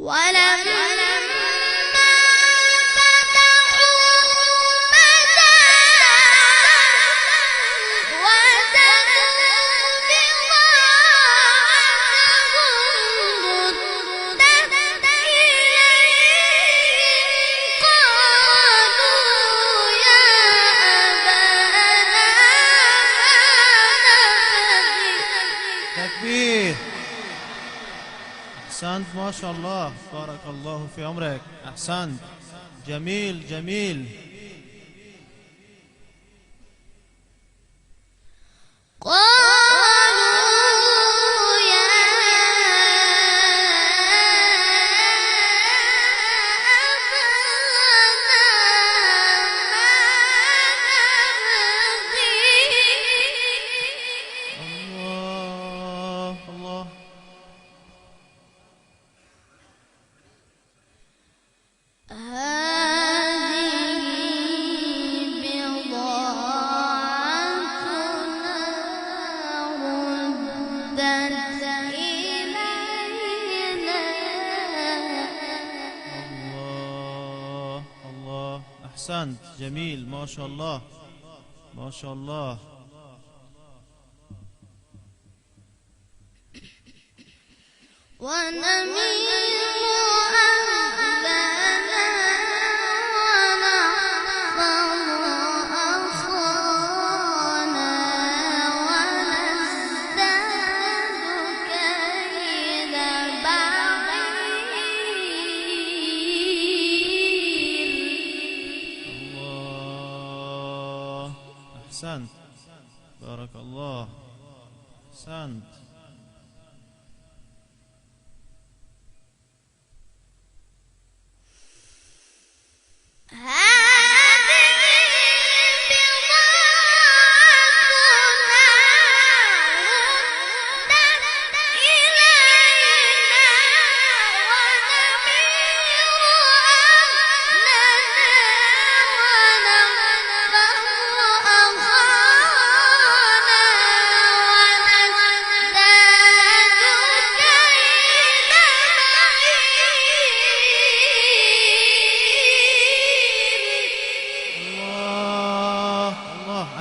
ولما تكبير. أحسنت ما شاء الله، بارك الله في عمرك، أحسنت، جميل جميل. الله الله. الله الله، أحسنت، جميل ما شاء الله ما شاء الله. ونمير أهلنا ونحفظ أخانا ونزداد كيد بعير. الله، أحسنت، بارك الله، أحسنت.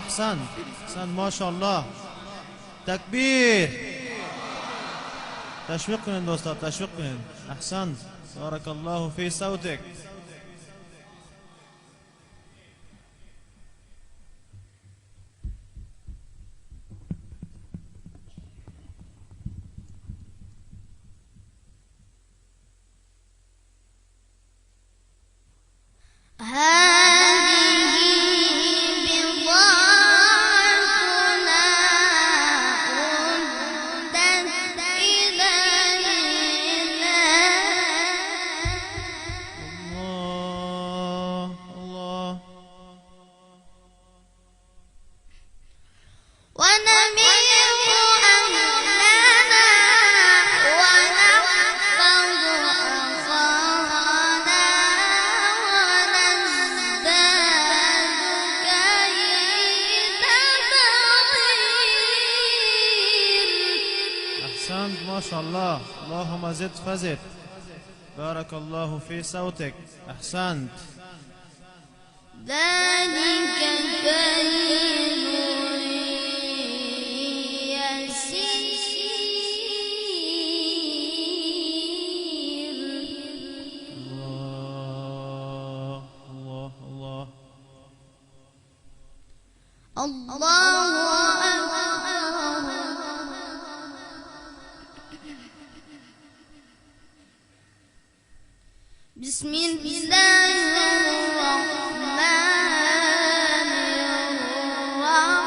أحسنت أحسنت ما شاء الله. تكبير. تشويق کنین دوستان، تشویق کنین. أحسنت، بارك الله في صوتك. أحسنت ما شاء الله، اللهم زد فزد، بارك الله في صوتك. أحسنت. ذلك كيل يسير. الله الله الله. الله بسم الله الرحمن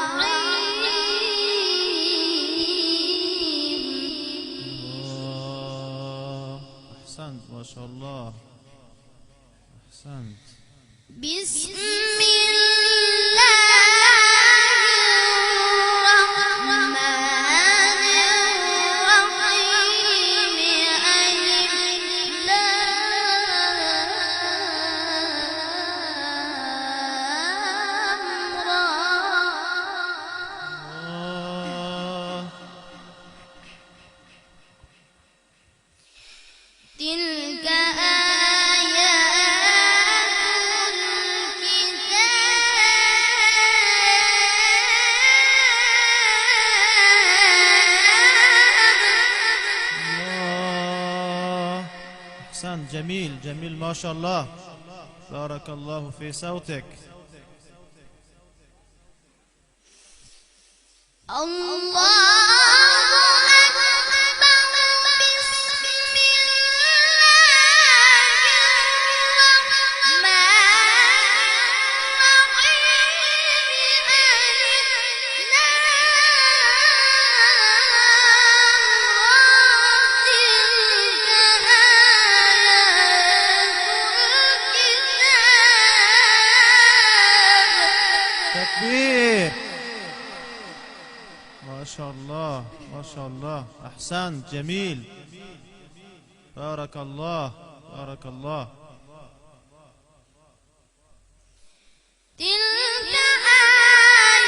الرحيم. أحسنت ما شاء الله، أحسنت. بسم الله الرحمن الرحيم. تلك آيات الكتاب. الله. أحسن، جميل جميل ما شاء الله. بارك الله في صوتك. الله أكبر. بسم تكبير. ما شاء الله ما شاء الله. أحسن، جميل. بارك الله بارك الله. تلك آيات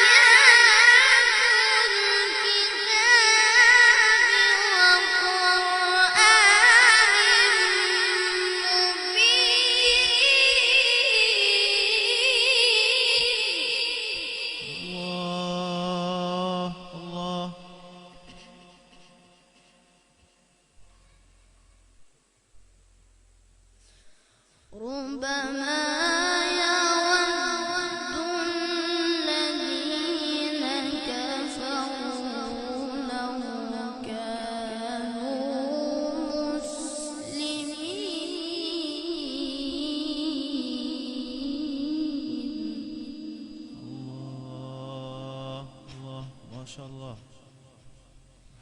الكتاب وقرآن مبين. الله الله. ربما يود الذين كفروا لو كانوا مسلمين. الله الله ما شاء الله.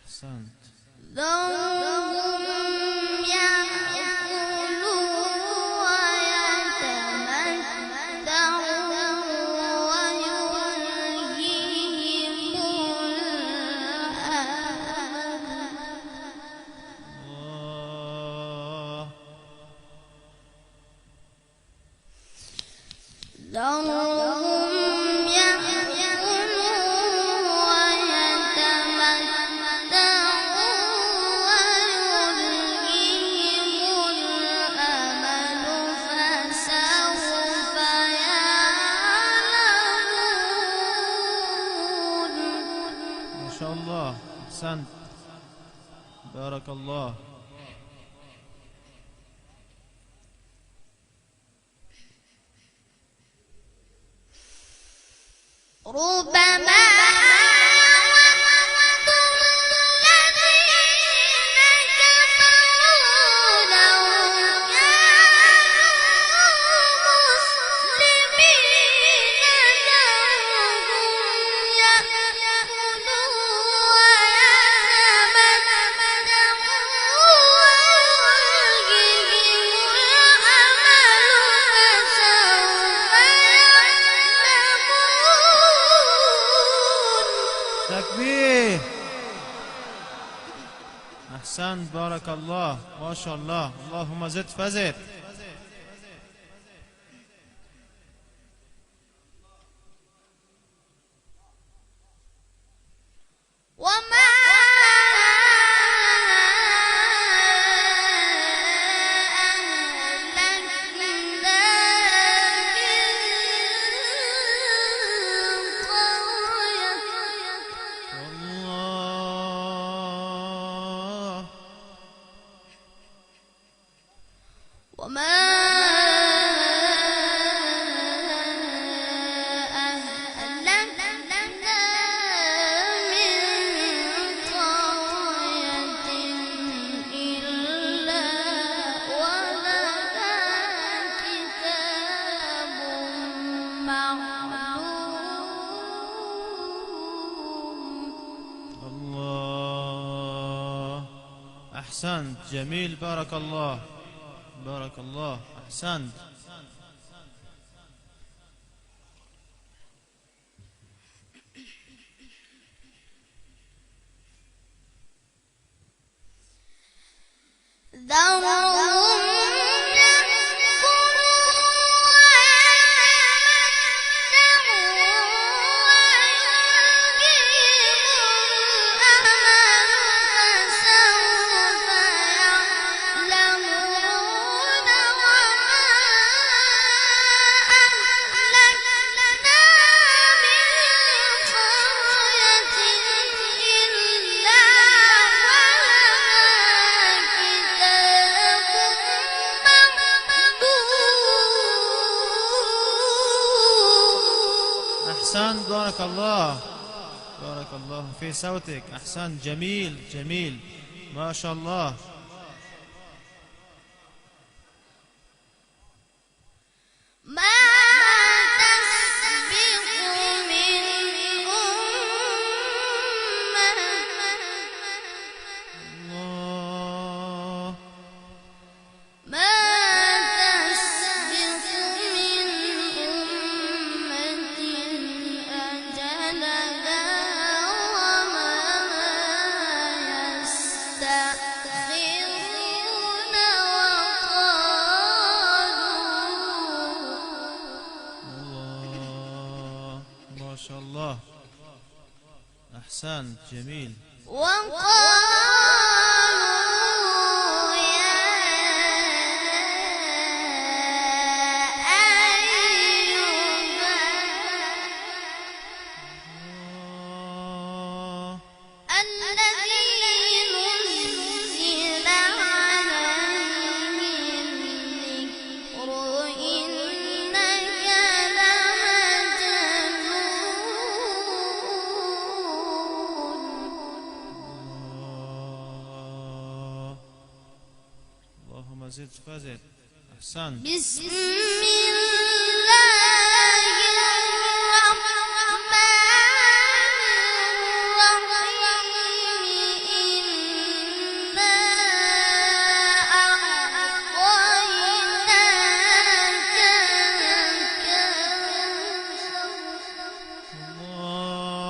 أحسنت. ذرهم يأكلوا ويتمتعوا ويلهيهم الله. ذرهم يأكلوا ويتمتعوا ويلهيهم الأمل فسوف يعلمون. ما شاء الله. أحسنت. بارك الله. ربما يود الذين كفروا لو كانوا مسلمين. ذرهم يأكلوا ويتمتعوا ويلهيهم الأمل فسوف يعلمون. تكبير. أحسنت. بارك الله ما شاء الله. اللهم زد فزد. وما أهلكنا من قرية الله. وما أهلكنا من قرية إلا ولها كتاب معلوم. الله. أحسنت، جميل. بارك الله بارك الله. أحسنت. ذرهم يأكلوا ويتمتعوا ويلهيهم الأمل فسوف يعلمون. أحسنت، بارك الله، بارك الله في صوتك، أحسنت، جميل جميل، ما شاء الله. ما تسبق من أمة الله، ما تسبق من أمة أجلها وما يستأخرون الله، ما شاء الله، أحسنت، جميل. وقالوا يا أيها الله، الذي نزل عليه الذكر إنك لمجنون. اللهم زد فزد، أحسنت. بسم الله الرحمن الرحيم إنا أعطيناك الكوثر الله،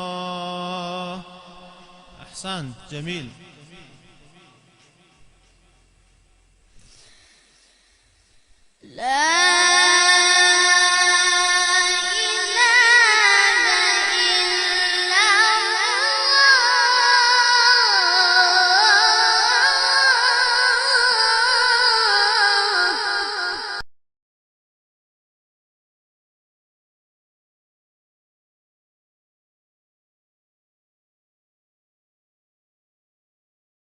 أحسنت، جميل.